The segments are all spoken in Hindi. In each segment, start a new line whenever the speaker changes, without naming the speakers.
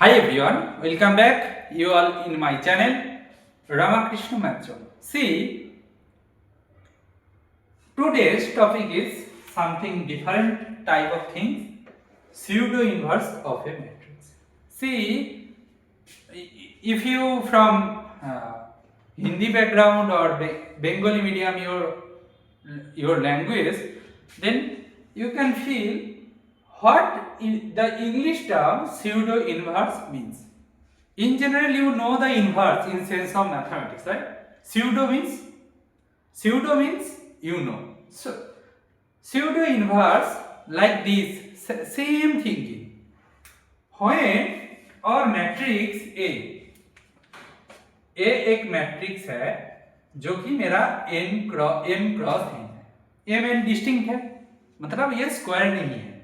Hi everyone, welcome back you all in my channel Ramakrishna Math Zone. See, today's topic is something different type of things, pseudo inverse of a matrix. See, if you from Hindi background or Bengali medium your language, then you can feel what the English term pseudo inverse means. In general, you know the inverse in sense of mathematics, right? Pseudo means you know. So pseudo inverse like this, same thinking. When और मैट्रिक्स ए एक मैट्रिक्स है जो कि मेरा m क्रॉस n है, m n डिस्टिंक्ट है, मतलब ये स्क्वायर नहीं है।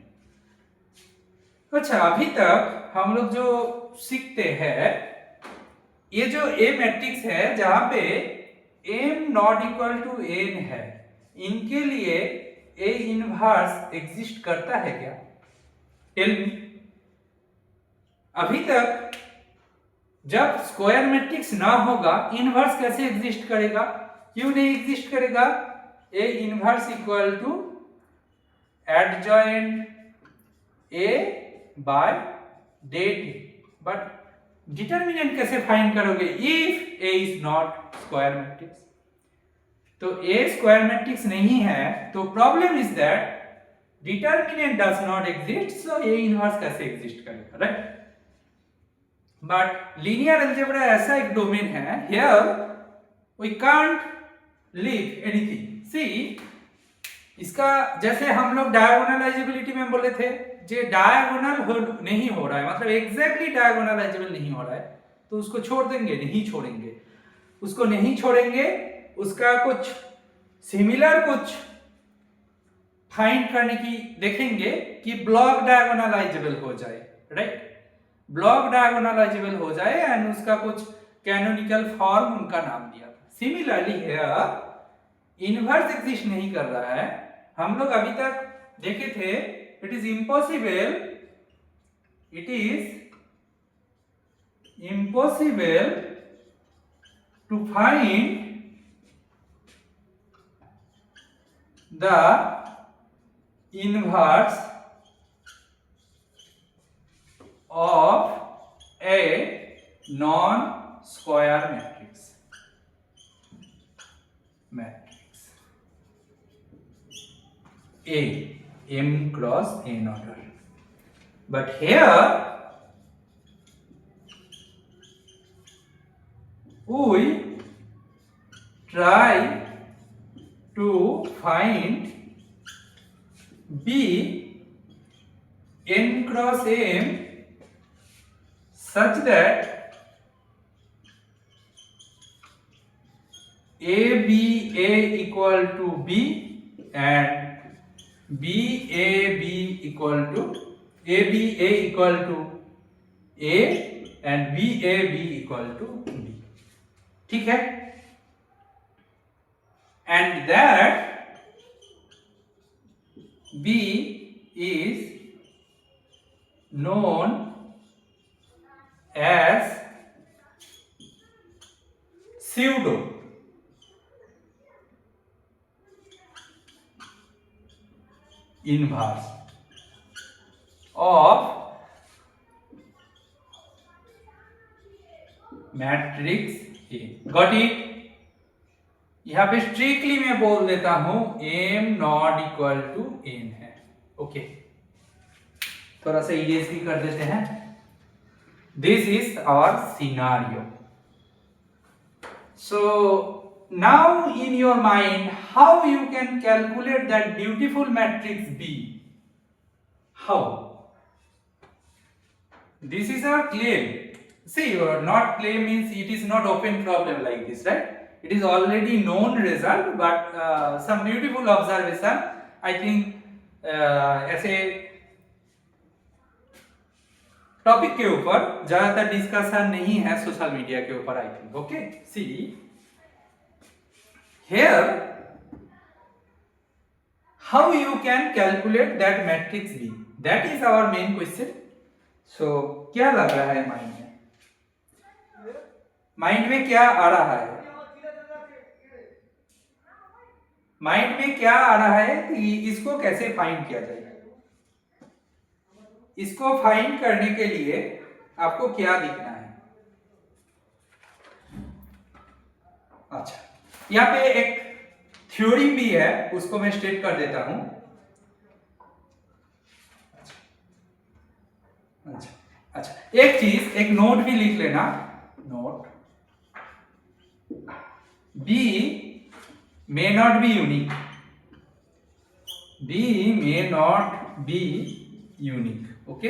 अच्छा, अभी तक हम लोग जो सीखते हैं, ये जो ए मैट्रिक्स है जहां पे m not equal to n है, इनके लिए ए इनवर्स एग्जिस्ट करता है क्या? Tell me. अभी तक जब स्क्वायर मैट्रिक्स ना होगा, इनवर्स कैसे एग्जिस्ट करेगा? क्यों नहीं एग्जिस्ट करेगा? A inverse equal to adjoint A by det. But determinant कैसे फाइंड करोगे if A is not square matrix? तो ए स्क्वायर मैट्रिक्स नहीं है, तो problem is that determinant does not exist, so A inverse कैसे एग्जिस्ट करेगा, राइट? बट लीनियर अलजेब्रा ऐसा एक डोमेन है, here we can't leave anything. See, इसका जैसे हम लोग डायगोनलाइजेबिलिटी में बोले थे, जो डायगोनल नहीं हो रहा है, मतलब एग्जैक्टली डायगोनलाइजेबल नहीं हो रहा है, तो उसको छोड़ देंगे, नहीं छोड़ेंगे, उसको नहीं छोड़ेंगे, उसका कुछ सिमिलर कुछ फाइंड करने की देखेंगे कि ब्लॉक डायगोनलाइजेबल हो जाए, राइट? ब्लॉक डायगोनलाइजेबल हो जाए एंड उसका कुछ कैनोनिकल फॉर्म उनका नाम दिया था। सिमिलरली हियर इनवर्स एग्जिस्ट नहीं कर रहा है। हम लोग अभी तक देखे थे, it is impossible to find the inverse of a non-square matrix A, m cross n order. But here we try to find B n cross m such that ABA equal to B and BAB equal to ABA equal to A and BAB equal to B। ठीक है? And that B is known as pseudo inverse of matrix A। Got it? यहां पे स्ट्रिक्टली मैं बोल देता हूं m not equal to n है। ओके, थोड़ा सा इरेज भी कर देते हैं। This is our scenario. So now in your mind, how you can calculate that beautiful matrix B? How? This is our claim. See, not claim means it is not open problem like this, right? It is already known result, but some beautiful observation, I think ऐसे टॉपिक के ऊपर ज्यादातर डिस्कशन नहीं है सोशल मीडिया के ऊपर, I think. Okay, see here how you can calculate that matrix B, that is our main question. So क्या लग रहा है माइंड में? माइंड में क्या आ रहा है? माइंड में क्या आ रहा है कि इसको कैसे फाइंड किया जाए? इसको फाइंड करने के लिए आपको क्या दिखना है? अच्छा, यहाँ पे एक थ्योरी भी है, उसको मैं स्टेट कर देता हूं। अच्छा, एक चीज, एक नोट भी लिख लेना। Note B may not be unique. B may not be unique. Okay,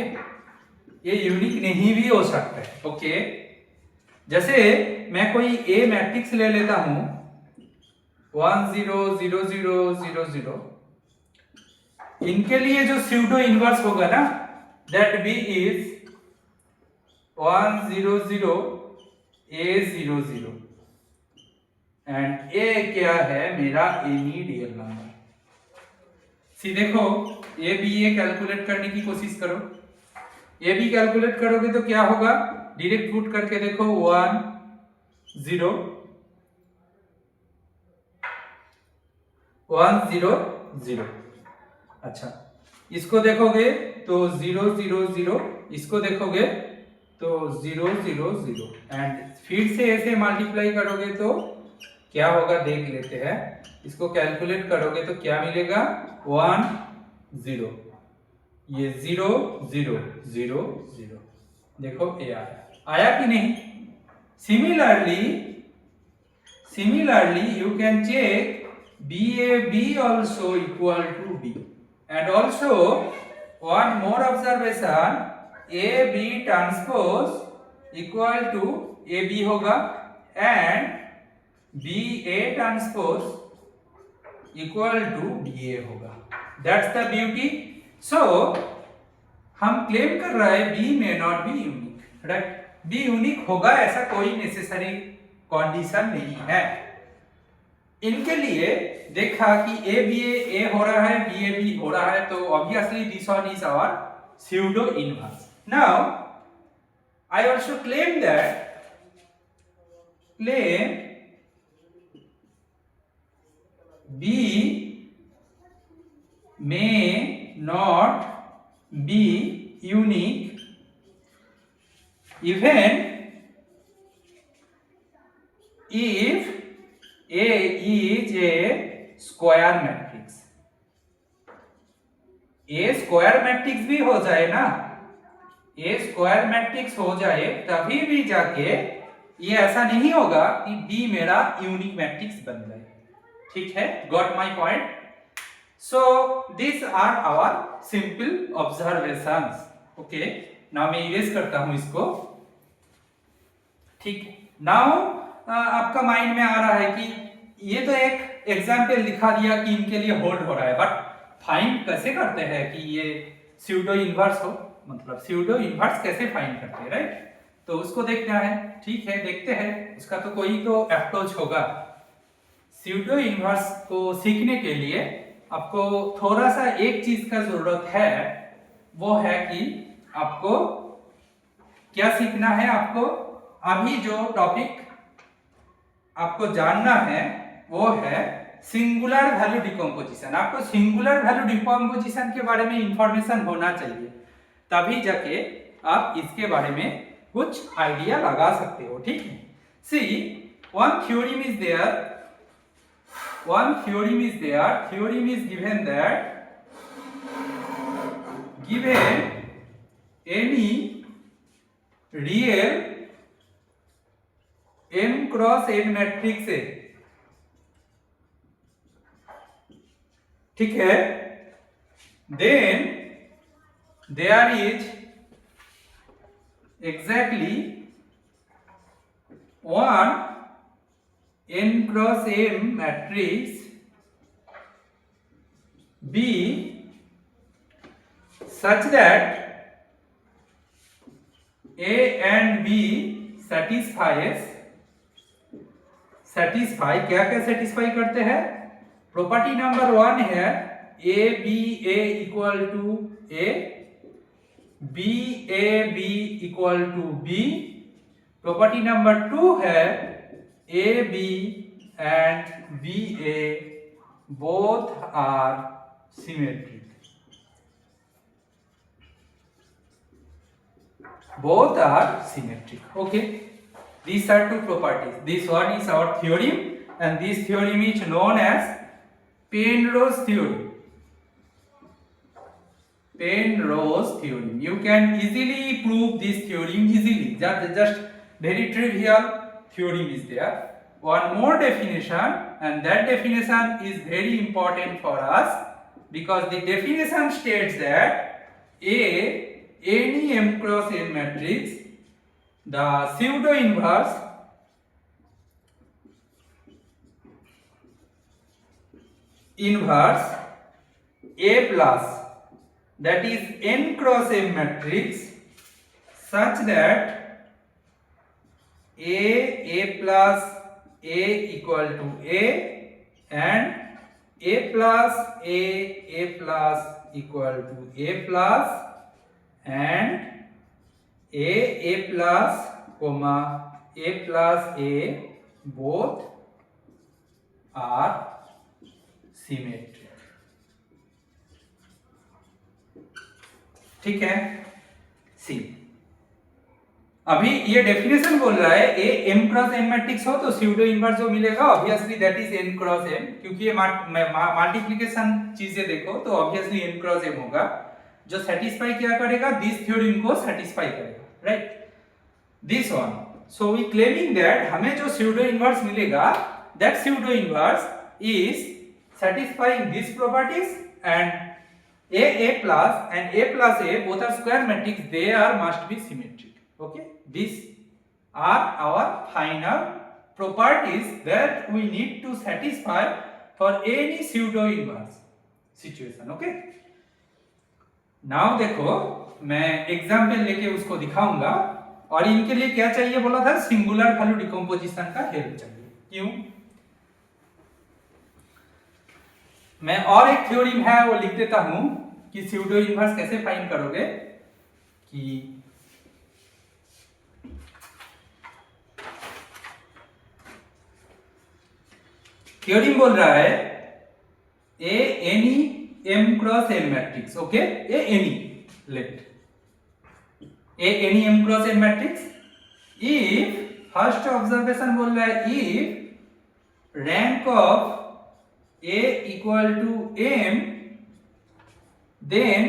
ये यूनिक नहीं भी हो सकता है। ओके, जैसे मैं कोई A मैट्रिक्स ले लेता हूं 1 0 0 0 0 0, इनके लिए जो स्यूडो इनवर्स होगा ना, that B is 1 0 0 A 0 0 and A क्या है? मेरा एनी रियल नंबर। सी देखो, ए बी ए कैलकुलेट करने की कोशिश करो। ए बी कैलकुलेट करोगे तो क्या होगा? डायरेक्ट पुट करके देखो 1 0 1 0 0। अच्छा, इसको देखोगे तो 0 0 0, इसको देखोगे तो 0 0 0 एंड फिर से ऐसे मल्टीप्लाई करोगे तो क्या होगा देख लेते हैं। इसको कैलकुलेट करोगे तो क्या मिलेगा? 1 0, ये 0 0 0 0। देखो ए आया कि नहीं? Similarly you can check BAB also equal to B, and also one more observation, AB transpose equal to AB होगा and BA transpose equal to BA होगा। That's the beauty. So हम क्लेम कर रहे हैं B may not be unique, right? B unique होगा ऐसा कोई नेसेसरी कंडीशन नहीं है। इनके लिए देखा कि A B A हो रहा है, B A B हो रहा है, तो obviously this one is our pseudo inverse. Now I also claim B may not be unique even if A is a square matrix. A square matrix भी हो जाए ना, A स्क्वायर मैट्रिक्स हो जाए तभी भी जाके ये ऐसा नहीं होगा कि B मेरा यूनिक मैट्रिक्स बन जाए। ठीक है, got my point? So this are our simple observations. Okay, now मैं इरेज करता हूं इसको। ठीक, नाउ आपका माइंड में आ रहा है कि ये तो एक एग्जाम्पल दिखा दिया कि इनके लिए होल्ड हो रहा है, बट फाइंड कैसे करते हैं कि ये स्यूडो इनवर्स हो, मतलब स्यूडो इनवर्स कैसे फाइंड करते हैं, राइट? तो उसको देखना है। ठीक है, देखते हैं, उसका तो कोई तो अप्रोच होगा। स्यूडो इनवर्स को सीखने के लिए आपको थोड़ा सा एक चीज का जरूरत है, वो है कि आपको क्या सीखना है? आपको अभी जो टॉपिक आपको जानना है वो है सिंगुलर वैल्यू डिकम्पोजिशन। आपको सिंगुलर वैल्यू डिकम्पोजिशन के बारे में इंफॉर्मेशन होना चाहिए, तभी जाके आप इसके बारे में कुछ आइडिया लगा सकते हो। ठीक है, सी one theorem is there, theorem is given that given any real m cross n matrix है, ठीक है, then there is exactly one n cross m matrix B such that A and B satisfy क्या क्या satisfy करते हैं? प्रॉपर्टी नंबर 1 है A B A equal to A, B A B equal to B. Property number 2 है A B and B A both are symmetric. Both are symmetric. Okay, these are two properties. This one is our theorem, and this theorem is known as Penrose theorem. Penrose theorem. You can easily prove this theorem easily. Just very trivial theorem is there. One more definition, and that definition is very important for us because the definition states that any m cross n matrix, the pseudo inverse A plus, that is n cross m matrix, such that A plus A equal to A and A plus A plus equal to A plus and A plus comma A plus A both are symmetric. ठीक है, सी। अभी ये डेफिनेशन बोल रहा है ए m क्रॉस n मैट्रिक्स हो तो स्यूडो इनवर्स जो मिलेगा obviously that is n cross m, क्योंकि ये मल्टीप्लिकेशन चीजें देखो तो ऑब्वियसली n क्रॉस m होगा जो सेटिस्फाई क्या करेगा, दिस थ्योरम को सेटिस्फाई करेगा, right, this one. So we claiming that हमें जो स्यूडो इनवर्स मिलेगा that pseudo inverse is satisfying these properties, and A plus and A plus A both are square matrix, they are must be symmetric. Okay, these are our final properties that we need to satisfy for any pseudo inverse situation. Okay, now देखो मैं एग्जाम्पल लेके उसको दिखाऊंगा, और इनके लिए क्या चाहिए बोला था, सिंगुलर वैल्यू डिकम्पोजिशन का हेल्प चाहिए। क्यों? मैं और एक थ्योरम है वो लिख देता हूं कि स्यूडो इनवर्स कैसे फाइंड करोगे। कि थ्योरम बोल रहा है A any m cross n matrix, okay, A any, let A any m cross n matrix if, first observation बोल रहा है if rank of A equal to m, then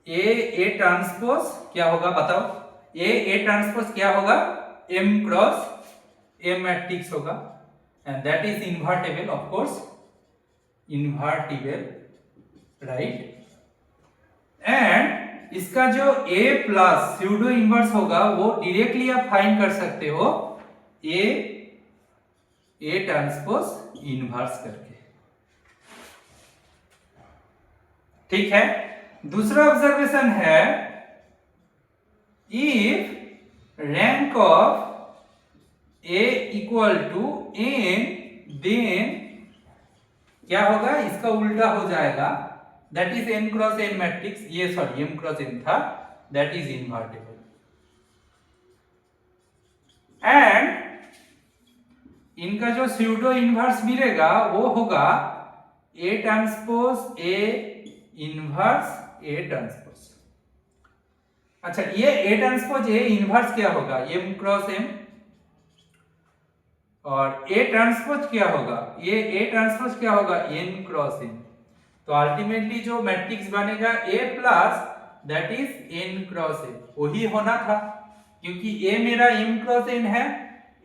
A transpose क्या होगा बताओ, A ट्रांसपोज क्या होगा, m क्रॉस m मैट्रिक्स होगा, and that is invertible, of course invertible, right. And इसका जो A प्लस स्यूडो इनवर्स होगा वो डायरेक्टली आप फाइंड कर सकते हो A ट्रांसपोज इनवर्स करके, ठीक है। दूसरा ऑब्जर्वेशन है if rank of A equal to n, then क्या होगा, इसका उल्टा हो जाएगा, that is n cross n matrix, ये सॉरी m क्रॉस n था, दैट इज इन्वर्टेबल, एंड इनका जो स्यूडो इनवर्स मिलेगा वो होगा A transpose A inverse A transpose. अच्छा, ये A ट्रांसपोज A इनवर्स क्या होगा, m क्रॉस m, और A ट्रांसपोज क्या होगा, ये A ट्रांसपोज क्या होगा, n क्रॉस n। तो अल्टीमेटली जो मैट्रिक्स बनेगा A plus that is n cross n, वही होना था, क्योंकि A मेरा m क्रॉस n है,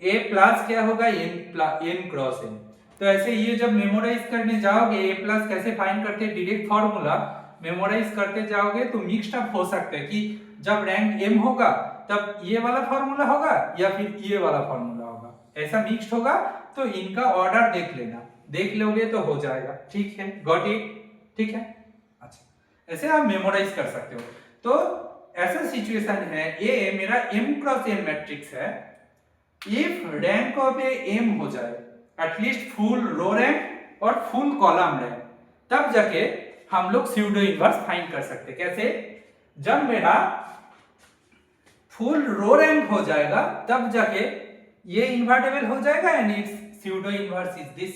A प्लस क्या होगा, n क्रॉस n। तो ऐसे ये जब मेमोराइज करने जाओगे A प्लस कैसे फाइंड करते हैं, डायरेक्ट फॉर्मूला मेमोराइज करते जाओगे तो मिक्स्ड अप हो सकते हैं कि जब रैंक m होगा तब ये वाला फॉर्मूला होगा या फिर ये वाला फॉर्मूला होगा, ऐसा मिक्स्ड होगा, तो इनका ऑर्डर देख लेना, देख लोगे तो हो जाएगा, ठीक है, गॉट इट, ठीक है। अच्छा, ऐसे आप मेमोराइज कर सकते हो। तो ऐसा सिचुएशन है, ये मेरा m क्रॉस n मैट्रिक्स है, if rank of A m हो जाए, एटलीस्ट फुल रो रैंक और फुल कॉलम रैंक, तब जाके हम लोग स्यूडो इनवर्स फाइंड कर सकते हैं। कैसे? जब मेरा फुल रो रैंक हो जाएगा तब जाके ये इन्वर्टेबल हो जाएगा and its pseudo inverse is this.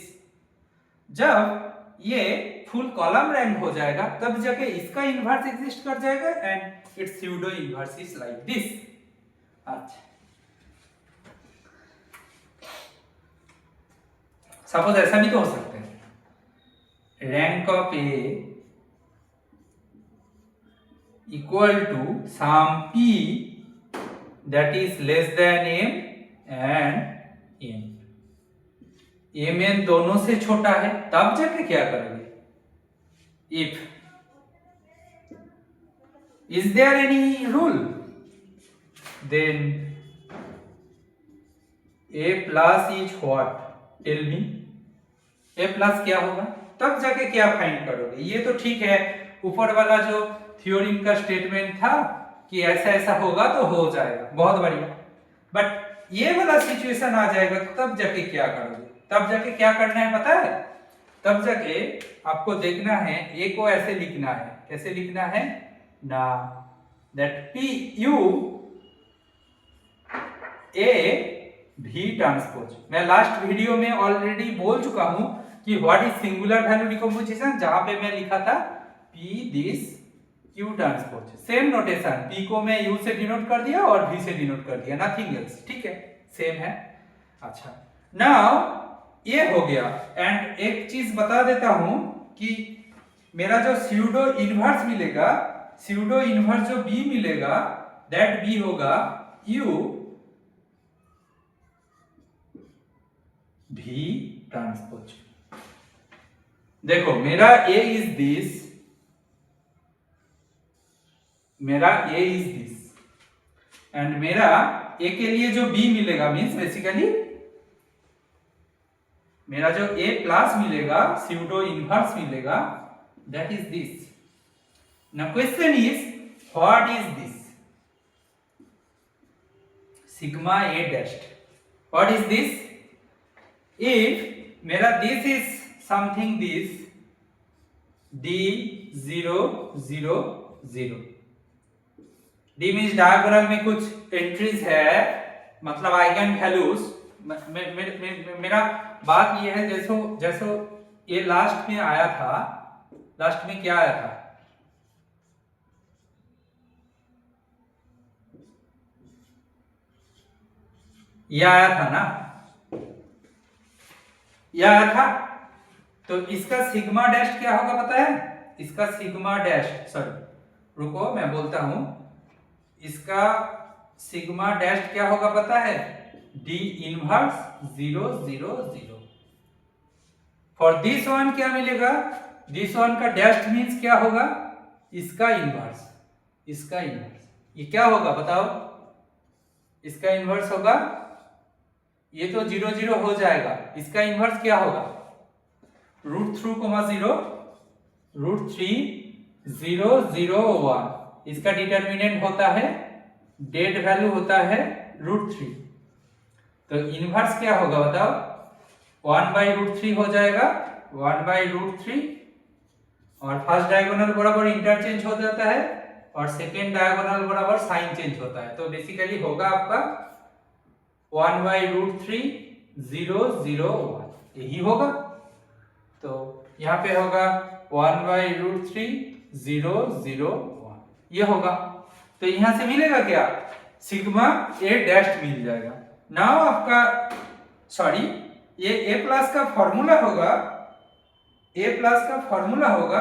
जब ये फुल कॉलम रैंक हो जाएगा तब जाके इसका इनवर्स एग्जिस्ट कर जाएगा and its pseudo inverse is like this. अच्छा, सपोज ऐसा भी तो हो सकता है, rank of A equal to some p that is less than m and n। m n दोनों से छोटा है तब जाके क्या करोगे? if is there any rule then a plus is what? tell me, a plus क्या होगा? तब जाके क्या फाइंड करोगे? ये तो ठीक है, ऊपर वाला जो थ्योरम का स्टेटमेंट था कि ऐसा ऐसा होगा तो हो जाएगा, बहुत बढ़िया। बट ये वाला सिचुएशन आ जाएगा तो तब जाके क्या करोगे? तब जाके क्या करना है पता है? तब जाके आपको देखना है, ए को ऐसे लिखना है। कैसे लिखना है? ना दैट पी यू ए भी ट्रांसपोज। मैं लास्ट वीडियो में ऑलरेडी बोल चुका हूं कि what is singular value decomposition, जहां पे मैं लिखा था P this Q transpose. Same notation, P को मैं यू से डिनोट कर दिया और भी से डिनोट कर दिया, नथिंग एल्स। ठीक है, सेम है। अच्छा, नाउ ये हो गया। एंड एक चीज बता देता हूं कि मेरा जो स्यूडो इनवर्स मिलेगा, स्यूडो इनवर्स जो बी मिलेगा, दैट बी होगा यू भी ट्रांसपोज। देखो, मेरा ए इज दिस, मेरा ए इज दिस एंड मेरा ए के लिए जो बी मिलेगा मीन्स बेसिकली मेरा जो ए प्लस मिलेगा, स्यूडो इनवर्स मिलेगा, that is this. Now question is what is this? Sigma A dashed. What is this? If मेरा this is something this d 0 0 0, D means diagonal में कुछ एंट्रीज है, मतलब आइगन वैल्यूज। मेरा बात ये है, जैसो ये लास्ट में आया था, लास्ट में क्या आया था? ये आया था ना, ये आया था। तो इसका सिग्मा डैश क्या होगा पता है? इसका सिग्मा डैश, सॉरी रुको मैं बोलता हूं, इसका सिग्मा डैश क्या होगा पता है? D inverse 0 0 0। For this one क्या मिलेगा? दिस वन का डैश मीन्स क्या होगा? इसका इनवर्स, इसका इनवर्स। ये क्या होगा बताओ? इसका इनवर्स होगा, ये तो 0 0 हो जाएगा, इसका इनवर्स क्या होगा? √3, 0 √3 0 0 1। इसका डिटरमिनेंट होता है, डेड वैल्यू होता है √3। तो इनवर्स क्या होगा बताओ? 1/√3 हो जाएगा, 1/√3। और फर्स्ट डायगोनल बराबर इंटरचेंज हो जाता है और सेकेंड डायगोनल बराबर साइन चेंज होता है। तो बेसिकली होगा आपका 1/√3 0 0 1, यही होगा। तो यहाँ पे होगा 1/√3 0 0 1, ये होगा। तो यहां से मिलेगा क्या? सिग्मा ए डैश मिल जाएगा। नाउ आपका, सॉरी, ये ए प्लस का फॉर्मूला होगा, ए प्लस का फॉर्मूला होगा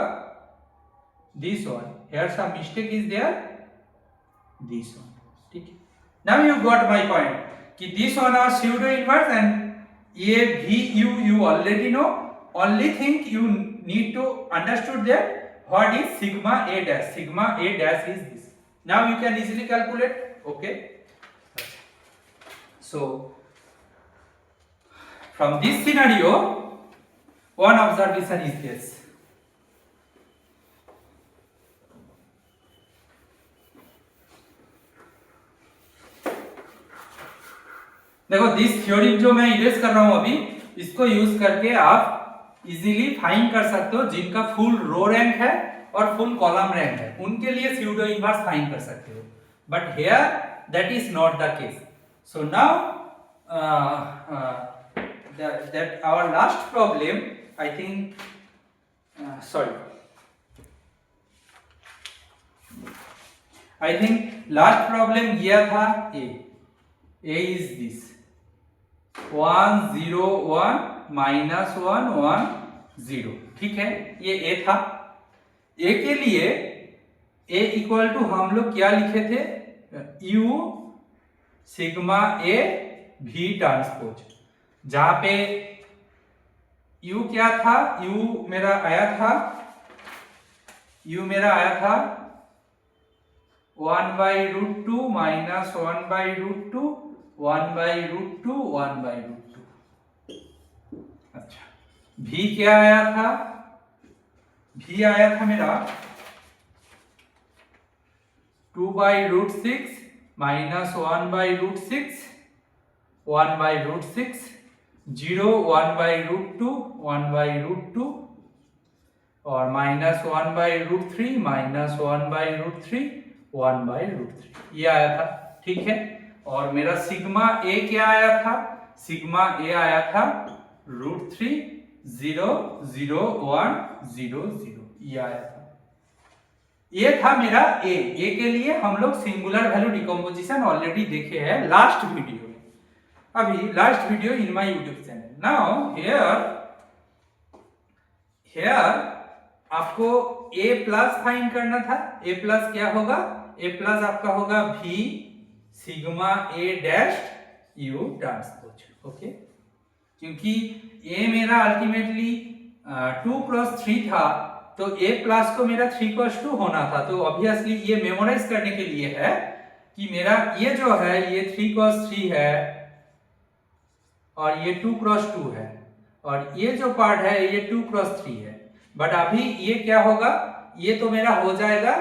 this one. Here some mistake is there, this one. ठीक है, now you got my point कि this one are pseudo inverse and ये भी you already know. Only thing you need to understood that what is sigma A dash. Sigma A dash is this. Now you can easily calculate, okay? So from this scenario, one observation is this. देखो, दिस थ्योरम जो मैं इरेज कर रहा हूं अभी, इसको यूज करके आप इजीली फाइंड कर सकते हो, जिनका फुल रो रैंक है और फुल कॉलम रैंक है, उनके लिए स्यूडो इनवर्स फाइंड कर सकते हो, but here that is not the case. So now that our last problem, I think, I think last problem ये था A is this 1 0 1 minus 1 1 0. ठीक है, ये A था. A के लिए A इक्वल टू हम लोग क्या लिखे थे, U sigma A V transpose, जहां पे U क्या था, U मेरा आया था 1 by root 2 minus 1 by root 2 1 by root 2 1 by root 2. अच्छा, V क्या आया था, V आया था मेरा 2 by root 6 minus 1 by root 6 1 by root 6 0 1 by root 2 1 by root 2 और minus 1 by root 3 minus 1 by root 3 1 by root 3, ये आया था. ठीक है, और मेरा सिग्मा A क्या आया था, सिग्मा A आया था root 3 0 0 1 0 0, ये आया था. ये था मेरा A. A के लिए हम लोग सिंगुलर वैल्यू डिकम्पोजिशन ऑलरेडी देखे हैं लास्ट वीडियो में, अभी last video in my YouTube channel. Now here आपको A प्लस फाइंड करना था. A प्लस क्या होगा, A प्लस आपका होगा V sigma A dash U transpose. Okay, क्योंकि A मेरा अल्टीमेटली 2 क्रॉस 3 था, तो A प्लस को मेरा 3 क्रॉस 2 होना था. तो ऑब्वियसली ये मेमोराइज करने के लिए है कि मेरा ये जो है ये 3 क्रॉस 3 है और ये 2 क्रॉस 2 है, और ये जो पार्ट है ये 2 क्रॉस 3 है. बट अभी ये क्या होगा, ये तो मेरा हो जाएगा,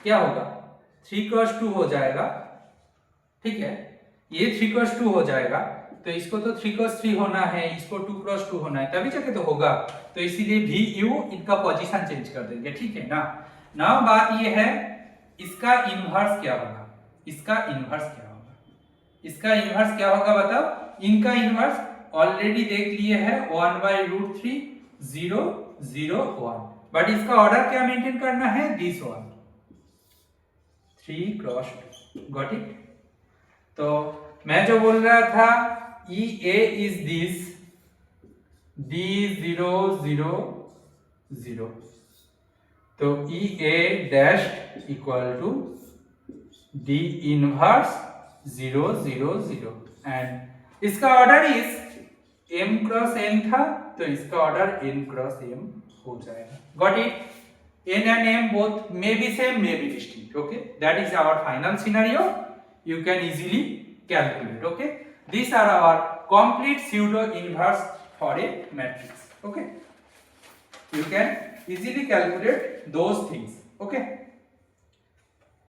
क्या होगा 3 क्रॉस 2 हो जाएगा. ठीक है, ये 3 क्रॉस 2 हो जाएगा, तो इसको तो 3 क्रॉस 3 होना है, इसको 2 क्रॉस 2 होना है, तभी जाके तो होगा. तो इसीलिए भी यू इनका पोजीशन चेंज कर देंगे. ठीक है ना. नाउ बात ये है इसका इनवर्स क्या होगा, इसका इनवर्स क्या होगा, इसका इनवर्स क्या होगा बताओ. इनका इनवर्स ऑलरेडी देख लिए है 1 by root 3 0 0 1, बट इसका ऑर्डर क्या मेंटेन करना है, this one 3 cross 2. Got it. तो मैं जो बोल रहा था E A is this D 0 0 0, तो E A dash equal to D inverse 0 0 0, and इसका order is M cross N था, तो इसका ऑर्डर N क्रॉस M हो जाएगा. Got it. N and M both may be same, may be distinct. Okay, that is our final scenario. You can easily calculate. Okay, these are our complete pseudo inverse for a matrix. Okay, you can easily calculate those things. Okay.